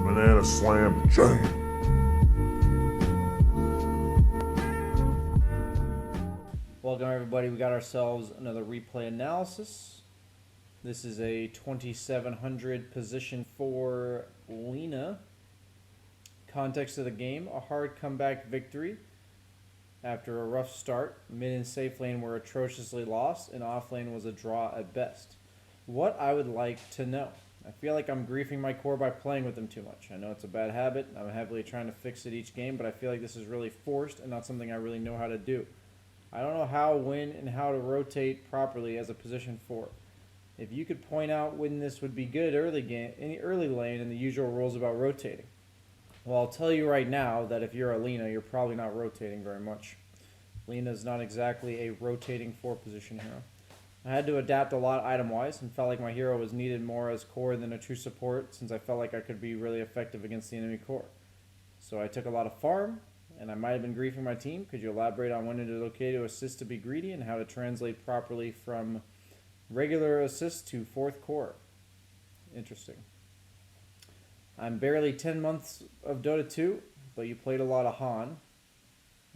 banana slam jam. Welcome everybody, we got ourselves another replay analysis. This is a 2700 position for Lina. Context of the game, a hard comeback victory after a rough start. Mid and safe lane were atrociously lost and off lane was a draw at best. What I would like to know. I feel like I'm griefing my core by playing with them too much. I know it's a bad habit. I'm heavily trying to fix it each game, but I feel like this is really forced and not something I really know how to do. I don't know how, when, and how to rotate properly as a position 4. If you could point out when this would be good early game, in the early lane, and the usual rules about rotating. Well, I'll tell you right now that if you're a Lina, you're probably not rotating very much. Lina's not exactly a rotating 4 position hero. I had to adapt a lot item-wise and felt like my hero was needed more as core than a true support since I felt like I could be really effective against the enemy core. So I took a lot of farm, and I might have been griefing my team. Could you elaborate on when it is okay to assist to be greedy and how to translate properly from regular assist to 4th core? Interesting. I'm barely 10 months of Dota 2, but you played a lot of Han.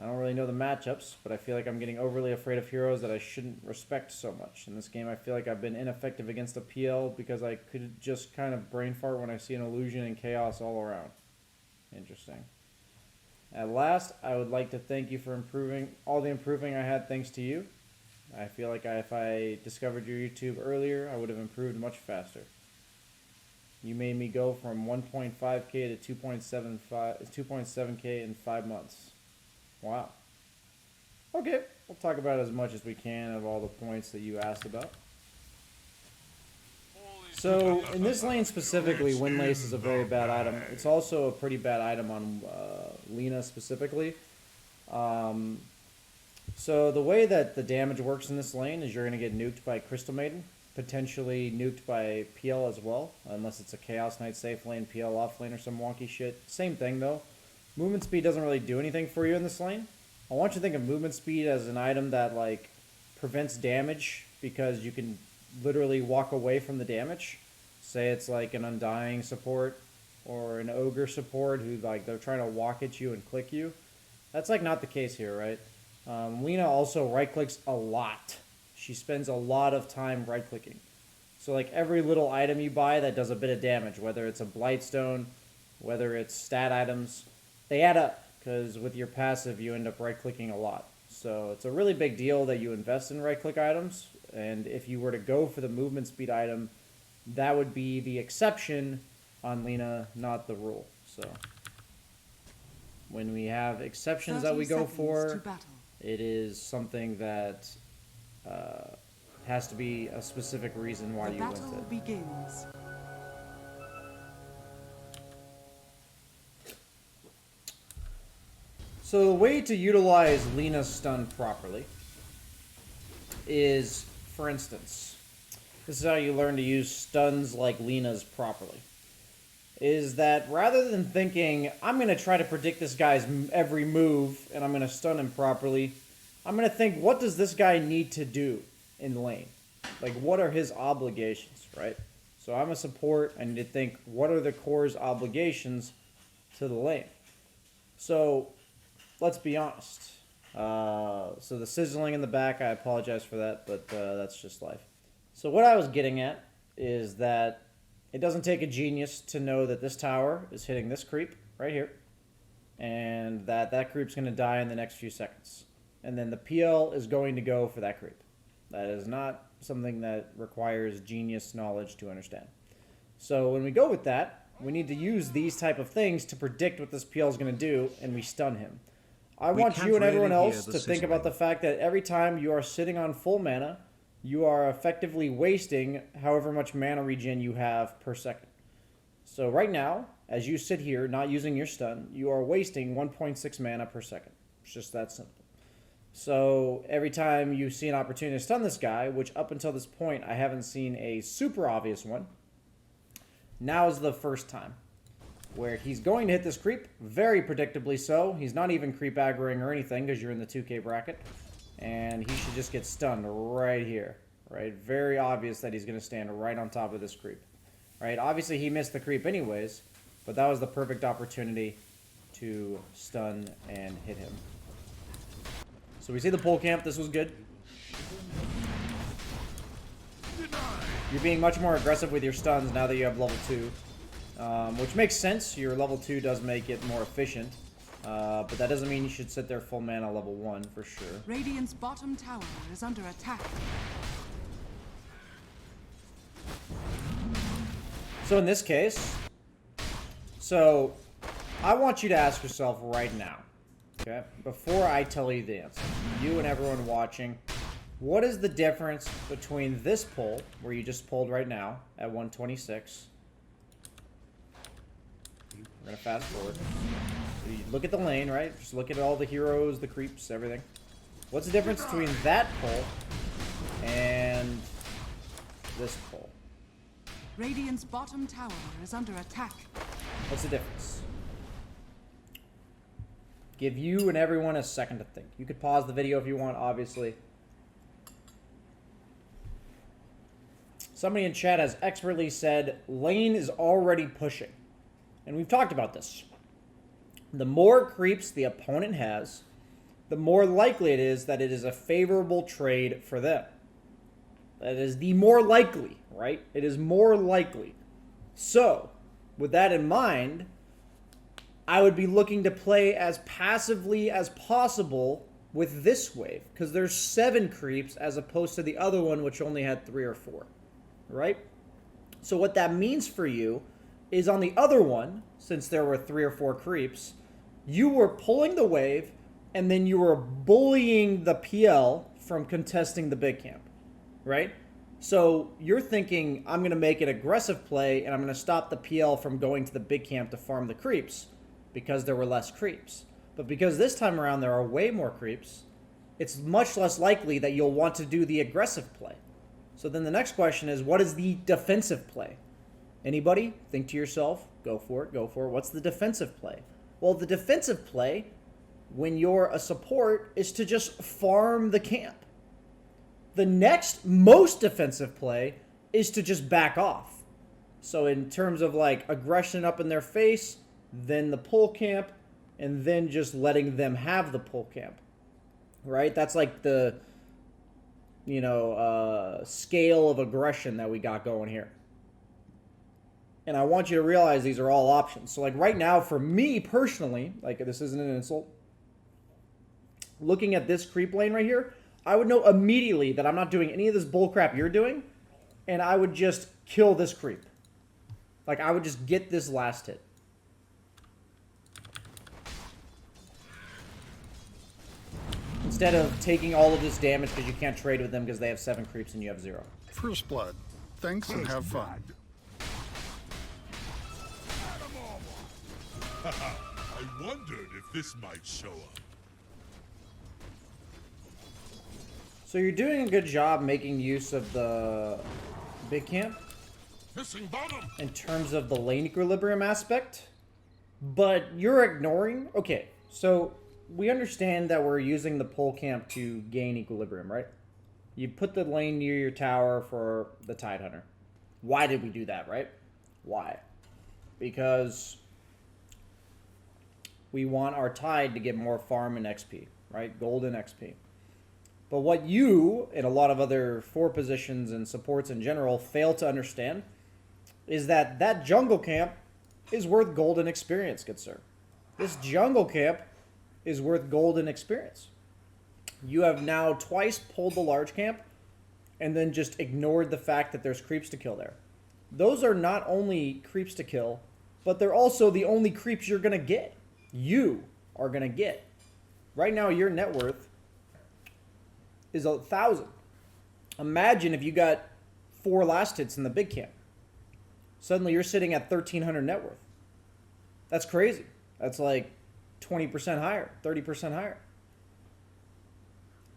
I don't really know the matchups, but I feel like I'm getting overly afraid of heroes that I shouldn't respect so much. In this game, I feel like I've been ineffective against a PL because I could just kind of brain fart when I see an illusion and chaos all around. Interesting. At last, I would like to thank you for all the improving I had thanks to you. I feel like if I discovered your YouTube earlier, I would have improved much faster. You made me go from 1.5k to 2.7k in 5 months. Wow. Okay, we'll talk about as much as we can of all the points that you asked about. So, in this lane specifically, Windlace is a very bad item. It's also a pretty bad item on Lina specifically. So, the way that the damage works in this lane is you're going to get nuked by Crystal Maiden, potentially nuked by PL as well, unless it's a Chaos Knight safe lane, PL off lane, or some wonky shit. Same thing, though. Movement speed doesn't really do anything for you in this lane. I want you to think of movement speed as an item that, like, prevents damage because you can literally walk away from the damage. Say it's like an Undying support or an Ogre support who like they're trying to walk at you and click you. That's like not the case here, right? Lina also right clicks a lot. She spends a lot of time right clicking. So like every little item you buy that does a bit of damage, whether it's a Blightstone, whether it's stat items, they add up because with your passive you end up right clicking a lot. So it's a really big deal that you invest in right click items. And if you were to go for the movement speed item, that would be the exception on Lina, not the rule. So when we have exceptions that we go for, it is something that has to be a specific reason why you went it. The battle begins. So the way to utilize Lina's stun properly is, for instance, this is how you learn to use stuns like Lina's properly, is that rather than thinking, I'm going to try to predict this guy's every move and I'm going to stun him properly, I'm going to think, what does this guy need to do in the lane? Like, what are his obligations, right? So I'm a support, I need to think, what are the core's obligations to the lane? So, let's be honest. So the sizzling in the back, I apologize for that, but that's just life. So what I was getting at is that it doesn't take a genius to know that this tower is hitting this creep right here, and that creep's going to die in the next few seconds. And then the PL is going to go for that creep. That is not something that requires genius knowledge to understand. So when we go with that, we need to use these type of things to predict what this PL is going to do, and we stun him. I want you and everyone else to think about the fact that every time you are sitting on full mana, you are effectively wasting however much mana regen you have per second. So right now, as you sit here not using your stun, you are wasting 1.6 mana per second. It's just that simple. So every time you see an opportunity to stun this guy, which up until this point I haven't seen a super obvious one, now is the first time where he's going to hit this creep, very predictably so. He's not even creep aggroing or anything because you're in the 2k bracket. And he should just get stunned right here, right? Very obvious that he's going to stand right on top of this creep, right? Obviously, he missed the creep anyways, But that was the perfect opportunity to stun and hit him. So we see the pole camp. This was good. You're being much more aggressive with your stuns now that you have level 2. Which makes sense. Your level 2 does make it more efficient. But that doesn't mean you should sit there full mana level 1 for sure. Radiant's bottom tower is under attack. So in this case, so I want you to ask yourself right now, okay, before I tell you the answer, you and everyone watching, what is the difference between this pull, where you just pulled right now at 126? We're going to fast forward. You look at the lane, right? Just look at all the heroes, the creeps, everything. What's the difference between that pull and this pull? Radiant's bottom tower is under attack. What's the difference? Give you and everyone a second to think. You could pause the video if you want, obviously. Somebody in chat has expertly said, lane is already pushing. And we've talked about this. The more creeps the opponent has, the more likely it is that it is a favorable trade for them. That is the more likely, right? It is more likely. So, with that in mind, I would be looking to play as passively as possible with this wave, because there's 7 creeps as opposed to the other one, which only had 3 or 4, right? So what that means for you is on the other one, since there were 3 or 4 creeps, you were pulling the wave, and then you were bullying the PL from contesting the big camp, right? So you're thinking, I'm going to make an aggressive play, and I'm going to stop the PL from going to the big camp to farm the creeps, because there were less creeps. But because this time around there are way more creeps, it's much less likely that you'll want to do the aggressive play. So then the next question is, what is the defensive play? Anybody? Think to yourself. Go for it. Go for it. What's the defensive play? Well, the defensive play, when you're a support, is to just farm the camp. The next most defensive play is to just back off. So in terms of like aggression up in their face, then the pull camp, and then just letting them have the pull camp. Right? That's like the, scale of aggression that we got going here. And I want you to realize these are all options. So like right now, for me personally, like this isn't an insult, looking at this creep lane right here, I would know immediately that I'm not doing any of this bullcrap you're doing, and I would just kill this creep. Like I would just get this last hit. Instead of taking all of this damage because you can't trade with them because they have 7 creeps and you have 0. First blood. Thanks and have fun. I wondered if this might show up. So you're doing a good job making use of the big camp Missing bottom. in terms of the lane equilibrium aspect, but you're ignoring... Okay, so we understand that we're using the pull camp to gain equilibrium, right? You put the lane near your tower for the Tidehunter. Why did we do that, right? Why? Because we want our Tide to get more farm and XP, right? Gold and XP. But what you, and a lot of other 4 positions and supports in general, fail to understand is that that jungle camp is worth gold and experience, good sir. This jungle camp is worth gold and experience. You have now twice pulled the large camp and then just ignored the fact that there's creeps to kill there. Those are not only creeps to kill, but they're also the only creeps you're going to get. You are going to get. Right now, your net worth is 1,000. Imagine if you got 4 last hits in the big camp. Suddenly you're sitting at 1,300 net worth. That's crazy. That's like 20% higher, 30% higher.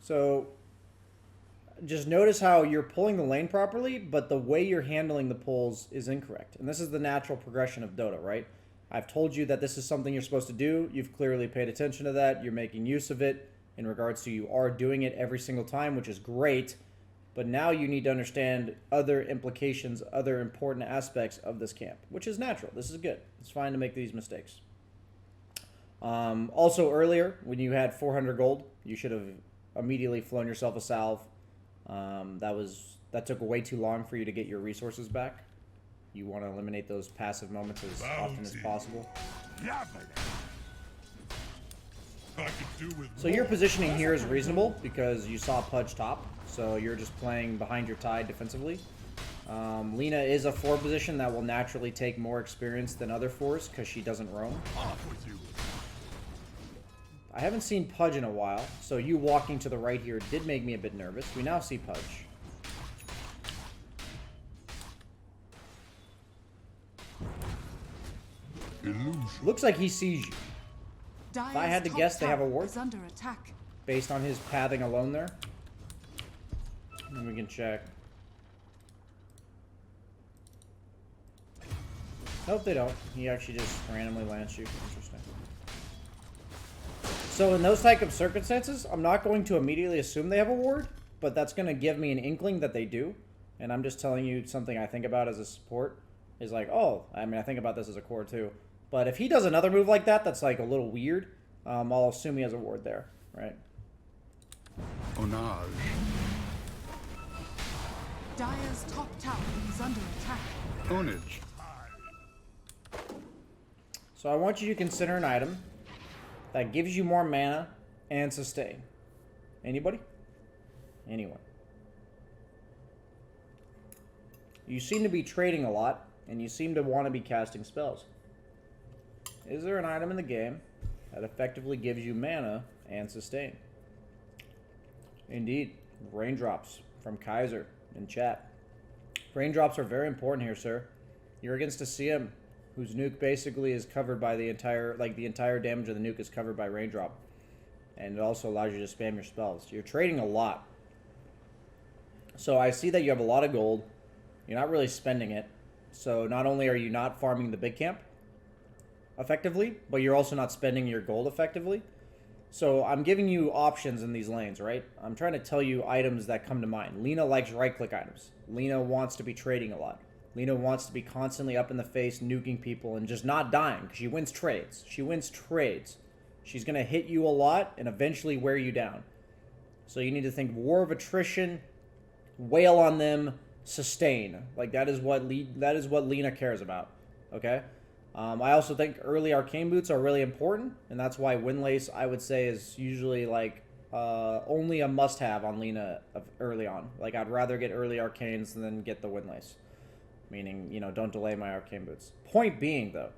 So just notice how you're pulling the lane properly, but the way you're handling the pulls is incorrect. And this is the natural progression of Dota, right? I've told you that this is something you're supposed to do. You've clearly paid attention to that. You're making use of it in regards to you are doing it every single time, which is great. But now you need to understand other implications, other important aspects of this camp, which is natural. This is good. It's fine to make these mistakes. Also, earlier, when you had 400 gold, you should have immediately flown yourself a salve. That took way too long for you to get your resources back. You want to eliminate those passive moments as often as possible. So your positioning here is reasonable because you saw Pudge top, so you're just playing behind your tide defensively. Lina is a 4 position that will naturally take more experience than other 4s because she doesn't roam. I haven't seen Pudge in a while, so you walking to the right here did make me a bit nervous. We now see Pudge. Looks like he sees you. If I had to guess, they have a ward under attack. based on his pathing alone there. And we can check. Nope, they don't. He actually just randomly lands you. Interesting. So in those type of circumstances, I'm not going to immediately assume they have a ward, but that's going to give me an inkling that they do. And I'm just telling you something I think about as a support. Is like, oh, I mean, I think about this as a core too. But if he does another move like that, that's like a little weird, I'll assume he has a ward there, right? Onage. Dire's top tower is under attack. Onage. So I want you to consider an item that gives you more mana and sustain. Anybody? Anyone? You seem to be trading a lot, and you seem to want to be casting spells. Is there an item in the game that effectively gives you mana and sustain? Indeed. Raindrops from Kaiser in chat. Raindrops are very important here, sir. You're against a CM whose nuke basically is covered by the entire damage of the nuke is covered by raindrop. And it also allows you to spam your spells. You're trading a lot. So I see that you have a lot of gold. You're not really spending it. So not only are you not farming the big camp effectively, but you're also not spending your gold effectively. So I'm giving you options in these lanes, right? I'm trying to tell you items that come to mind. Lina likes right-click items. Lina wants to be trading a lot. Lina wants to be constantly up in the face, nuking people, and just not dying, because she wins trades. She wins trades. She's going to hit you a lot and eventually wear you down. So you need to think war of attrition, wail on them, sustain. Like, that is what Lina cares about, okay? I also think early arcane boots are really important, and that's why Windlace, I would say, is usually, like, only a must-have on Lina early on. Like, I'd rather get early arcanes than get the Windlace. Meaning, you know, don't delay my arcane boots. Point being, though,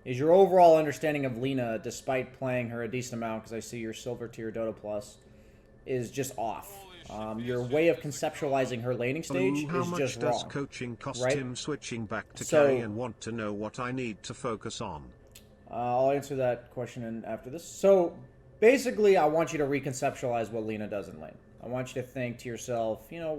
is your overall understanding of Lina, despite playing her a decent amount, because I see your silver tier Dota Plus, is just off. Your way of conceptualizing her laning stage How is much just does wrong. coaching cost right? him switching back to So- carry and want to know what I need to focus on? I'll answer that question after this. So, basically, I want you to reconceptualize what Lina does in lane. I want you to think to yourself, you know,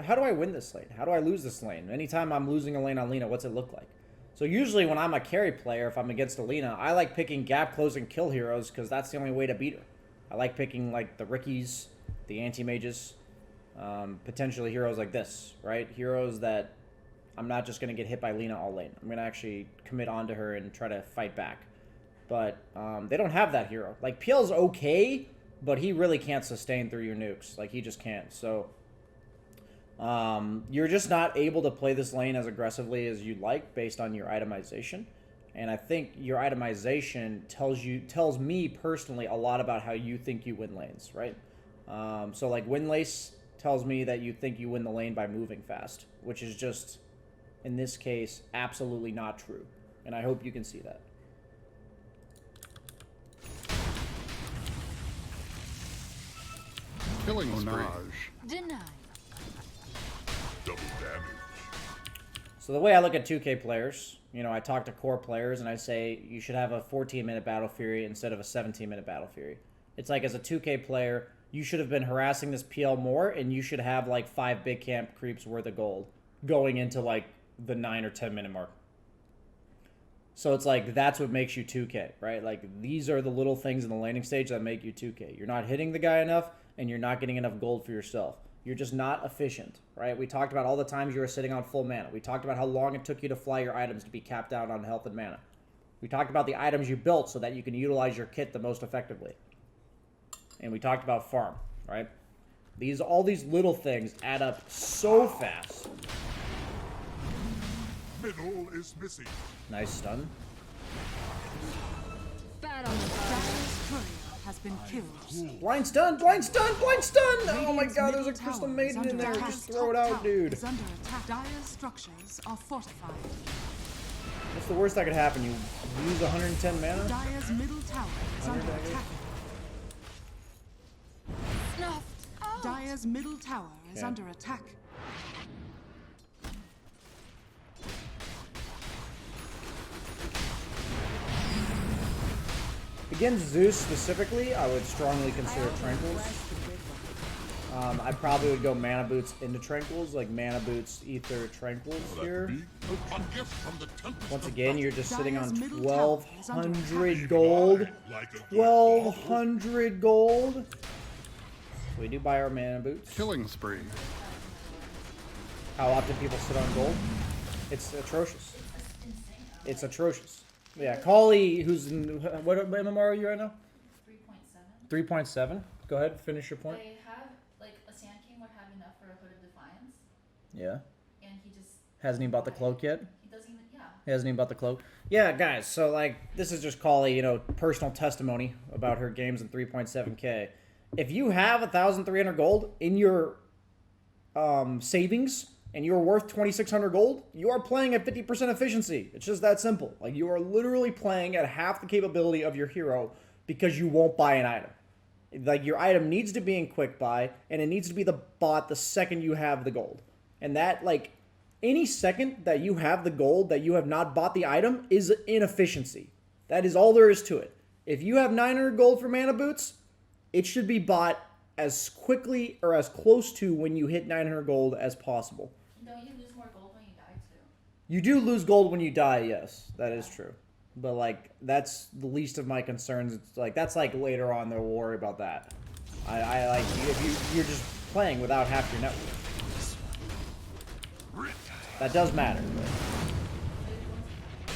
how do I win this lane? How do I lose this lane? Anytime I'm losing a lane on Lina, what's it look like? So usually when I'm a carry player, if I'm against a Lina, I like picking gap closing kill heroes because that's the only way to beat her. I like picking like the Rickies, the anti-mages, potentially heroes like this, right? Heroes that I'm not just going to get hit by Lina all lane. I'm going to actually commit onto her and try to fight back. But they don't have that hero. Like, PL's okay, but he really can't sustain through your nukes. Like, he just can't. So you're just not able to play this lane as aggressively as you'd like based on your itemization. And I think your itemization tells me personally a lot about how you think you win lanes, right? So like Windlace tells me that you think you win the lane by moving fast, which is just, in this case, absolutely not true. And I hope you can see that. Killing spree. Denied. Double damage. So the way I look at 2K players, you know, I talk to core players and I say you should have a 14-minute Battle Fury instead of a 17-minute Battle Fury. It's like, as a 2K player, you should have been harassing this PL more, and you should have like 5 big camp creeps worth of gold going into like the 9 or 10-minute mark. So it's like, that's what makes you 2K, right? Like, these are the little things in the landing stage that make you 2K. You're not hitting the guy enough, and you're not getting enough gold for yourself. You're just not efficient, right? We talked about all the times you were sitting on full mana. We talked about how long it took you to fly your items to be capped out on health and mana. We talked about the items you built so that you can utilize your kit the most effectively. And we talked about farm, right? All these little things add up so fast. Middle is missing. Nice stun. Dire's courier has been killed. Blind stun! Blind stun! Blind stun! Oh my god, there's a crystal Tower is maiden in under there. attack. Just throw it Top out, tower dude. is under attack. Dire's structures are fortified. What's the worst that could happen? You lose 110 mana? Dire's middle tower is under attack. Dire's middle tower is Okay. under attack. Against Zeus specifically, I would strongly consider Tranquils. I probably would go Mana Boots into Tranquils, like Mana Boots, Ether, Tranquils here. A gift from the tempest. Once again, you're just sitting on Dire's middle tower is under 1,200 gold. Like a good 1,200 gold. So we do buy our Mana Boots. Killing spree. How often people sit on gold? It's atrocious. It's atrocious. Yeah, Kali, who's in, what MMR are you right now? 3.7. 3.7. Go ahead, finish your point. They have, like, a Sand King would have enough for a Hood of Defiance, Yeah. and he just... Hasn't even bought the cloak yet? He doesn't even, yeah. He hasn't even bought the cloak. Yeah, guys, so, like, this is just Kali, personal testimony about her games in 3.7k. If you have 1,300 gold in your savings, and you're worth 2,600 gold, you are playing at 50% efficiency. It's just that simple. Like, you are literally playing at half the capability of your hero because you won't buy an item. Like, your item needs to be in quick buy, and it needs to be bought the second you have the gold. And that, like, any second that you have the gold that you have not bought the item is inefficiency. That is all there is to it. If you have 900 gold for Mana Boots, it should be bought as quickly or as close to when you hit 900 gold as possible. Don't you lose more gold when you die, too? You do lose gold when you die, yes. That is true. But, like, that's the least of my concerns. It's like, that's, like, later on, they'll worry about that. I like, if you're just playing without half your net worth. That does matter.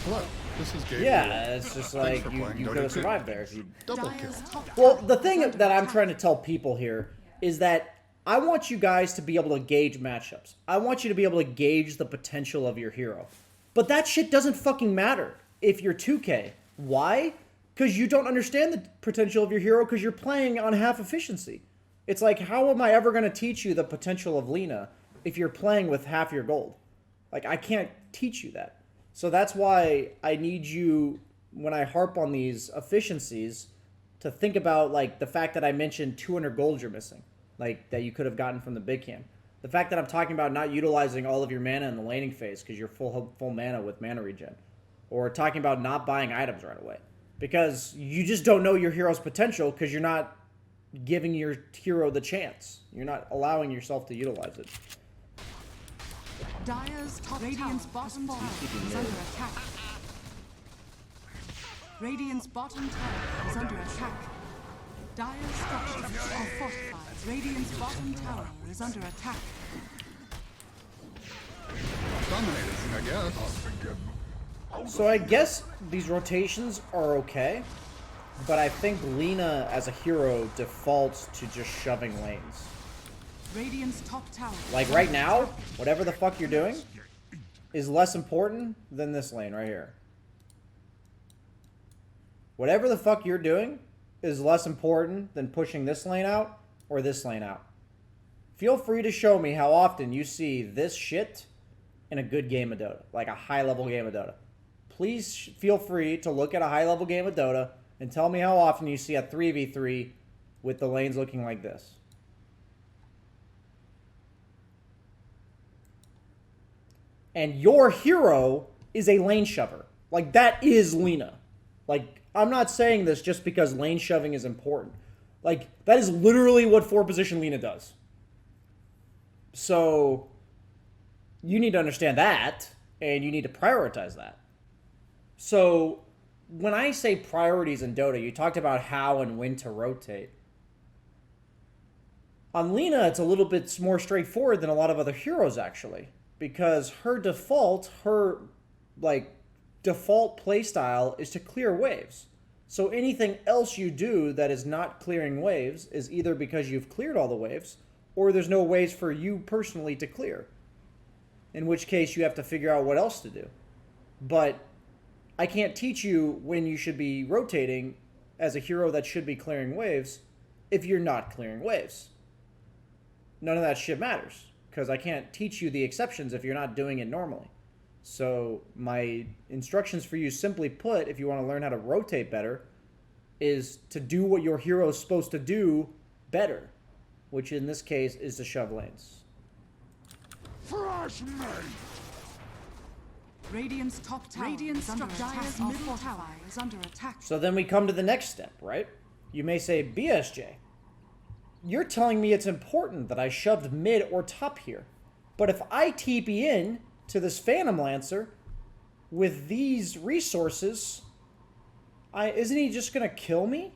Hello, this is Gabriel. Yeah, it's just Thanks like, for you playing could Dota have 2. survived there if you... Double kill. Dire's top Well, tower the is thing under that I'm attack. trying to tell people here is that I want you guys to be able to gauge matchups. I want you to be able to gauge the potential of your hero. But that shit doesn't fucking matter if you're 2K. Why? Because you don't understand the potential of your hero because you're playing on half efficiency. It's like, how am I ever going to teach you the potential of Lina if you're playing with half your gold? Like, I can't teach you that. So that's why I need you, when I harp on these efficiencies, to think about, like, the fact that I mentioned 200 gold you're missing. Like, that you could have gotten from the big camp. The fact that I'm talking about not utilizing all of your mana in the laning phase because you're full mana with mana regen. Or talking about not buying items right away. Because you just don't know your hero's potential because you're not giving your hero the chance. You're not allowing yourself to utilize it. Dire's top Radiant's bottom tower is under attack. Radiant's bottom tower is under attack. Dire's structures are fortified. Radiant's bottom tower is under attack. Dominating, I guess. So I guess these rotations are okay. But I think Lina as a hero defaults to just shoving lanes. Radiant's top tower. Like right now, whatever the fuck you're doing is less important than this lane right here. Whatever the fuck you're doing is less important than pushing this lane out or this lane out. Feel free to show me how often you see this shit in a good game of Dota, like a high-level game of Dota. Please feel free to look at a high-level game of Dota and tell me how often you see a 3v3 with the lanes looking like this. And your hero is a lane shover. Like, that is Lina. Like, I'm not saying this just because lane shoving is important. Like, that is literally what 4-position Lina does. So, you need to understand that, and you need to prioritize that. So, when I say priorities in Dota, you talked about how and when to rotate. On Lina, it's a little bit more straightforward than a lot of other heroes, actually. Because her default playstyle is to clear waves. So anything else you do that is not clearing waves is either because you've cleared all the waves, or there's no waves for you personally to clear. In which case you have to figure out what else to do. But I can't teach you when you should be rotating as a hero that should be clearing waves if you're not clearing waves. None of that shit matters, because I can't teach you the exceptions if you're not doing it normally. So my instructions for you, simply put, if you want to learn how to rotate better, is to do what your hero is supposed to do better, which in this case is to shove lanes. Fresh meat! Radiant's top tower is under attack. Dire's middle tower is under attack. So then we come to the next step, right? You may say, BSJ, you're telling me it's important that I shoved mid or top here. But if I TP in to this Phantom Lancer with these resources, isn't he just going to kill me?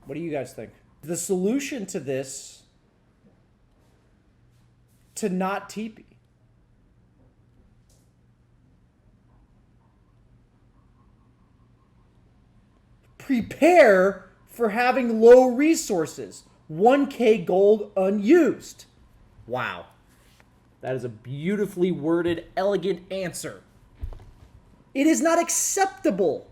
What do you guys think? The solution to this, to not TP. Prepare for having low resources. 1k gold unused. Wow. That is a beautifully worded, elegant answer. It is not acceptable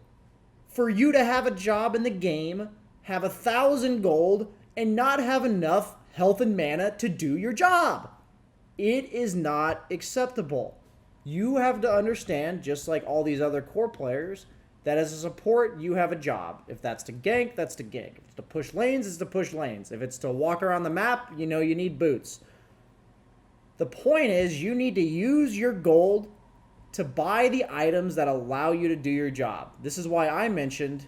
for you to have a job in the game, have 1,000 gold, and not have enough health and mana to do your job. It is not acceptable. You have to understand, just like all these other core players, that as a support, you have a job. If that's to gank, that's to gank. If it's to push lanes, it's to push lanes. If it's to walk around the map, you know you need boots. The point is, you need to use your gold to buy the items that allow you to do your job. This is why I mentioned,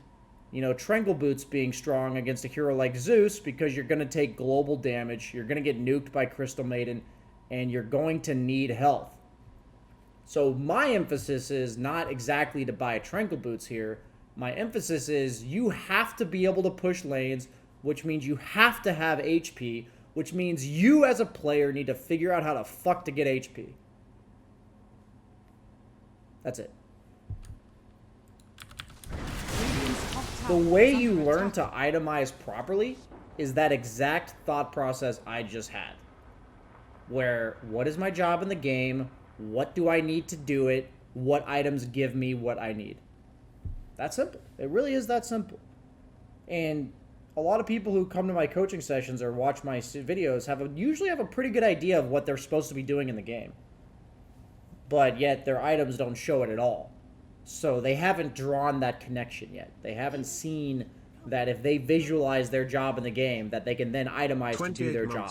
Tranquil Boots being strong against a hero like Zeus, because you're going to take global damage, you're going to get nuked by Crystal Maiden, and you're going to need health. So my emphasis is not exactly to buy Tranquil Boots here. My emphasis is you have to be able to push lanes, which means you have to have HP, which means you as a player need to figure out how the fuck to get HP. That's it. The way you learn to itemize properly is that exact thought process I just had. Where, what is my job in the game? What do I need to do it? What items give me what I need? That's simple. It really is that simple. And a lot of people who come to my coaching sessions or watch my videos usually have a pretty good idea of what they're supposed to be doing in the game. But yet their items don't show it at all. So they haven't drawn that connection yet. They haven't seen that if they visualize their job in the game, that they can then itemize to do their job.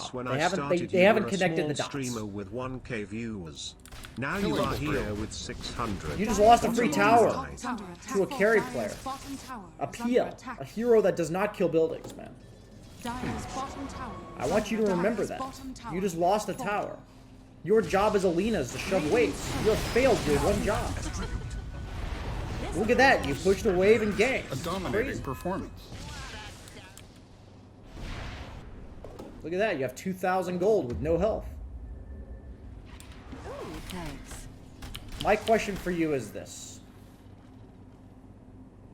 They haven't connected the dots. Streamer with 1k viewers. Now you are here with 600. You just lost a free tower to a carry player. A Pia. A hero that does not kill buildings, man. I want you to remember that. You just lost a tower. Your job as a Lina is to shove waves. You have failed your one job. Look at that. You pushed a wave and ganked. A dominating performance. Look at that. You have 2,000 gold with no health. Ooh, thanks. My question for you is this.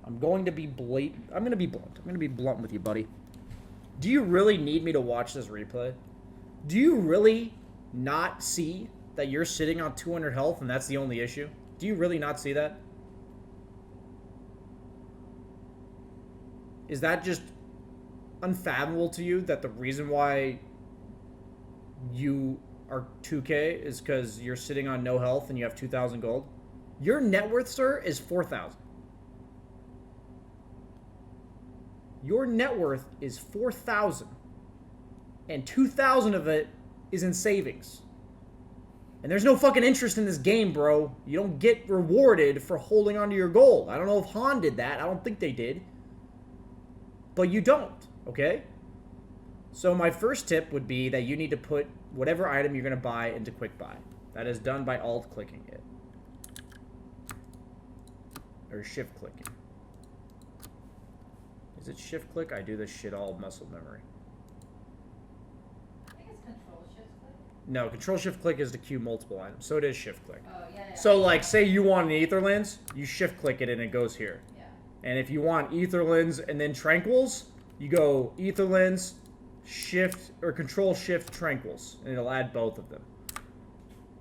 I'm going to be blunt. I'm going to be blunt with you, buddy. Do you really need me to watch this replay? Do you really not see that you're sitting on 200 health and that's the only issue? Do you really not see that? Is that just unfathomable to you that the reason why you are 2k is because you're sitting on no health and you have 2,000 gold? Your net worth, sir, is 4,000. Your net worth is 4,000. And 2,000 of it is in savings. And there's no fucking interest in this game, bro. You don't get rewarded for holding onto your gold. I don't know if Han did that. I don't think they did. But you don't, okay? So my first tip would be that you need to put whatever item you're going to buy into quick buy. That is done by alt clicking it. Or shift clicking. Is it shift click? I do this shit all muscle memory. No, control shift click is to queue multiple items. So it is shift click. Oh, yeah. So like, say you want an ether lens, you shift click it and it goes here. Yeah. And if you want ether lens and then tranquils, you go ether lens, shift or control shift tranquils, and it'll add both of them.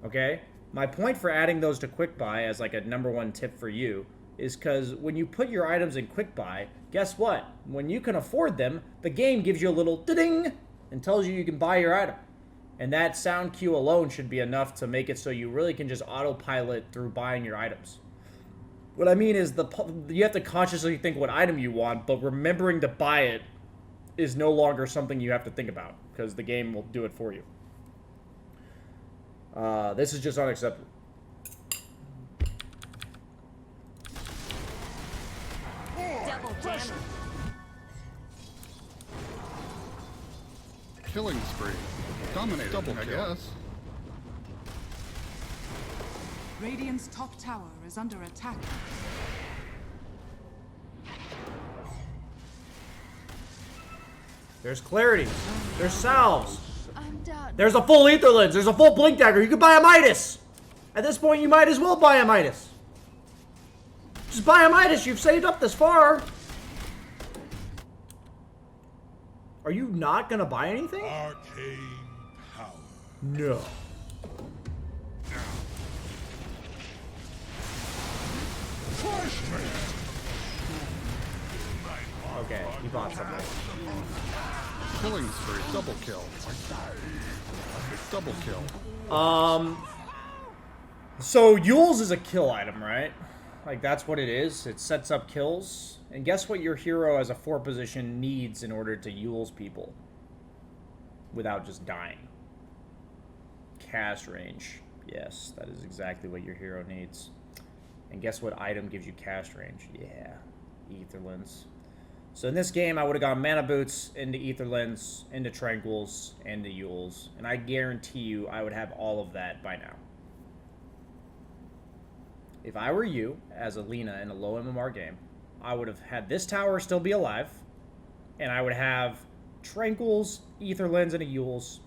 Okay? My point for adding those to quick buy as like a #1 tip for you is because when you put your items in quick buy, guess what? When you can afford them, the game gives you a little ding and tells you can buy your item. And that sound cue alone should be enough to make it so you really can just autopilot through buying your items. What I mean is you have to consciously think what item you want, but remembering to buy it is no longer something you have to think about because the game will do it for you. This is just unacceptable. Double damage. Killing spree. Dominated, double, I guess. Radiant's top tower is under attack. There's clarity. There's salves. I'm done. There's a full ether lens. There's a full blink dagger. You could buy a Midas. At this point, you might as well buy a Midas. Just buy a Midas. You've saved up this far. Are you not gonna buy anything? Arcane power. No. Okay, he bought something. Killing spree. Double kill. Double kill. So Yule's is a kill item, right? Like, that's what it is. It sets up kills. And guess what your hero as a 4 position needs in order to Yule's people? Without just dying. Cast range. Yes, that is exactly what your hero needs. And guess what item gives you cast range? Yeah, Ether Lens. So in this game, I would have gone Mana Boots into Ether Lens, into Tranquils, into Yule's. And I guarantee you I would have all of that by now. If I were you, as a Lina in a low MMR game, I would have had this tower still be alive, and I would have Tranquils, Ether Lens, and a Yule's,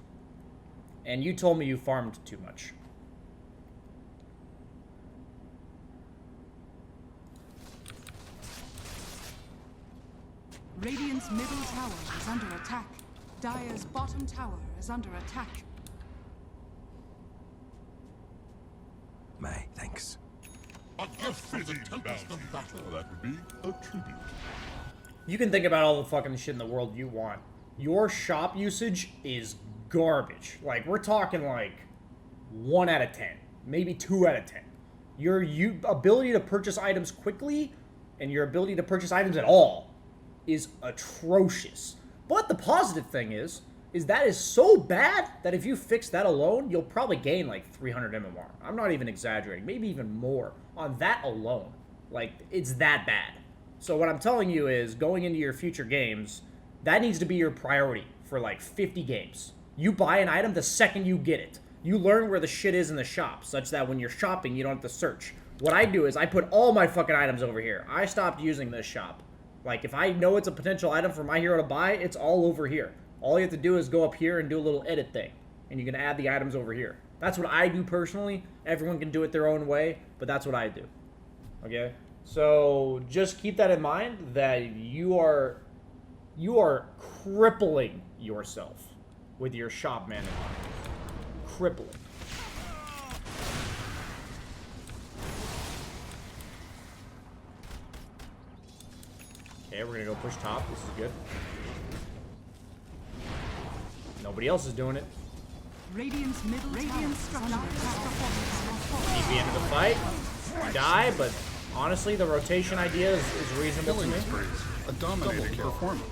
and you told me you farmed too much. Radiant's middle tower is under attack. Dire's bottom tower is under attack. My thanks. A gift for the tempest of battle. That would be a tribute. You can think about all the fucking shit in the world you want. Your shop usage is garbage. Like, we're talking like 1 out of 10, maybe 2 out of 10. Your ability to purchase items quickly and your ability to purchase items at all is atrocious. But the positive thing is that is so bad that if you fix that alone, you'll probably gain like 300 MMR. I'm not even exaggerating, maybe even more on that alone. Like, it's that bad. So what I'm telling you is, going into your future games, that needs to be your priority for like 50 games. You buy an item the second you get it. You learn where the shit is in the shop, such that when you're shopping, you don't have to search. What I do is I put all my fucking items over here. I stopped using this shop. Like, if I know it's a potential item for my hero to buy, it's all over here. All you have to do is go up here and do a little edit thing, and you can add the items over here. That's what I do personally. Everyone can do it their own way, but that's what I do. Okay? So just keep that in mind, that you are crippling yourself with your shop management. Crippling. Okay, we're gonna go push top. This is good. Nobody else is doing it. Radiant's middle tower is under attack. Maybe end of the fight. We die, but honestly, the rotation idea is reasonable to Killing me. spree. A dominating performance.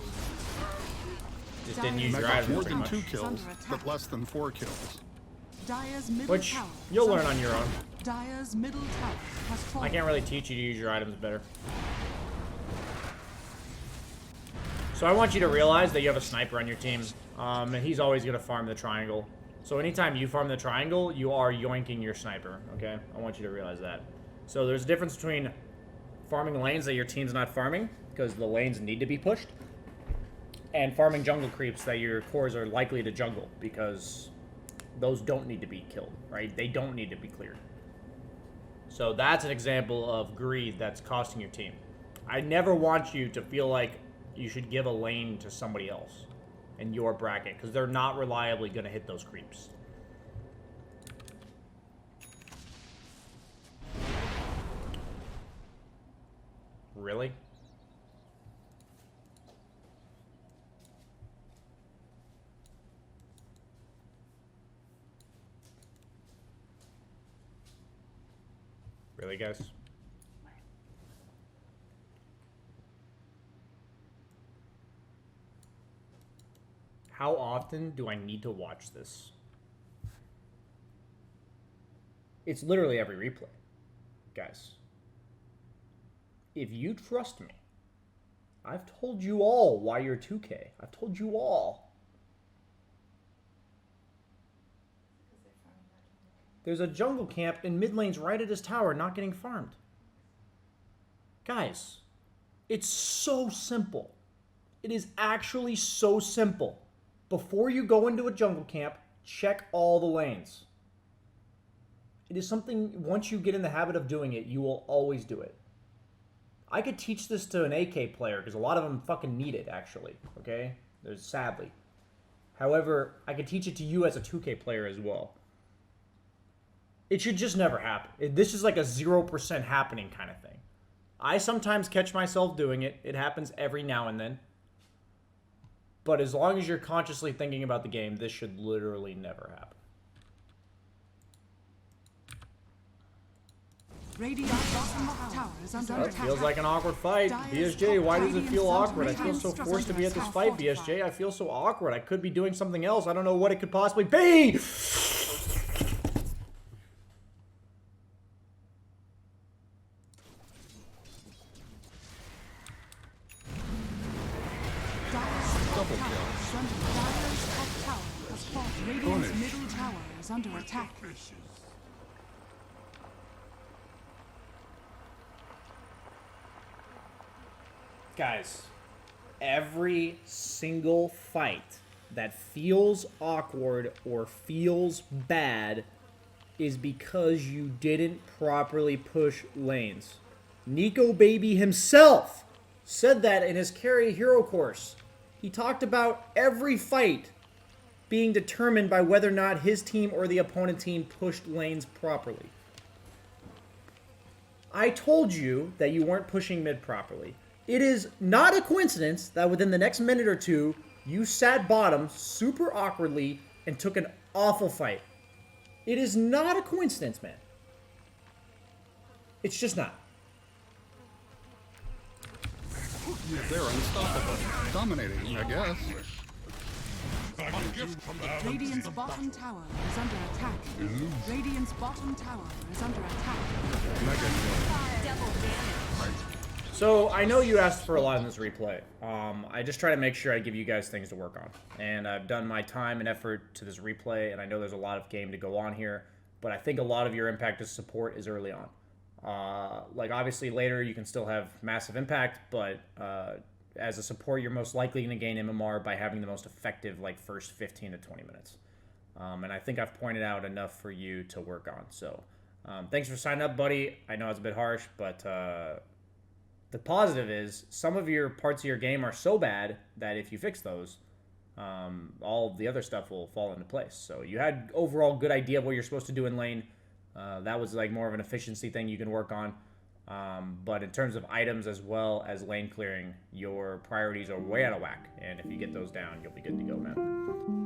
Just didn't use your Mecha items more too than much. 2 kills, but less than 4 kills. Dire's middle Which tower you'll is learn under on your own. attack. Dire's middle tower has I fallen. can't really teach you to use your items better. So I want you to realize that you have a sniper on your team, and he's always going to farm the triangle. So anytime you farm the triangle, you are yoinking your sniper, okay? I want you to realize that. So there's a difference between farming lanes that your team's not farming, because the lanes need to be pushed, and farming jungle creeps that your cores are likely to jungle, because those don't need to be killed, right? They don't need to be cleared. So that's an example of greed that's costing your team. I never want you to feel like you should give a lane to somebody else in your bracket, because they're not reliably going to hit those creeps. Really? Really, guys? How often do I need to watch this? It's literally every replay, guys. If you trust me, I've told you all why you're 2K. I've told you all. There's a jungle camp in mid lanes right at his tower not getting farmed. Guys, it's so simple. It is actually so simple. Before you go into a jungle camp, check all the lanes. It is something, once you get in the habit of doing it, you will always do it. I could teach this to an AK player, because a lot of them fucking need it, actually. Okay? There's sadly. However, I could teach it to you as a 2K player as well. It should just never happen. This is like a 0% happening kind of thing. I sometimes catch myself doing it. It happens every now and then. But as long as you're consciously thinking about the game, this should literally never happen. Radiant's bottom tower is under That attack. feels like an awkward fight. BSJ, why does it feel awkward? I feel so forced to be at this fight, BSJ. I feel so awkward. I could be doing something else. I don't know what it could possibly be. Double kill. Dire's top tower has fought. Radiant's middle tower is under attack. Guys, every single fight that feels awkward or feels bad is because you didn't properly push lanes. Nico Baby himself said that in his carry hero course. He talked about every fight being determined by whether or not his team or the opponent team pushed lanes properly. I told you that you weren't pushing mid properly. It is not a coincidence that within the next minute or two, you sat bottom super awkwardly and took an awful fight. It is not a coincidence, man. It's just not. They're unstoppable. Dominating, I guess. A gift from the heavens. Radiant's bottom tower is under attack. Radiant's bottom tower is under attack. Mega kill. Double damage. So, I know you asked for a lot in this replay. I just try to make sure I give you guys things to work on. And I've done my time and effort to this replay, and I know there's a lot of game to go on here, but I think a lot of your impact as support is early on. Like, obviously, later you can still have massive impact, but as a support, you're most likely going to gain MMR by having the most effective, like, first 15 to 20 minutes. And I think I've pointed out enough for you to work on. So, thanks for signing up, buddy. I know it's a bit harsh, but the positive is some of your parts of your game are so bad that if you fix those, all the other stuff will fall into place. So you had overall good idea of what you're supposed to do in lane. That was like more of an efficiency thing you can work on. But in terms of items as well as lane clearing, your priorities are way out of whack. And if you get those down, you'll be good to go, man.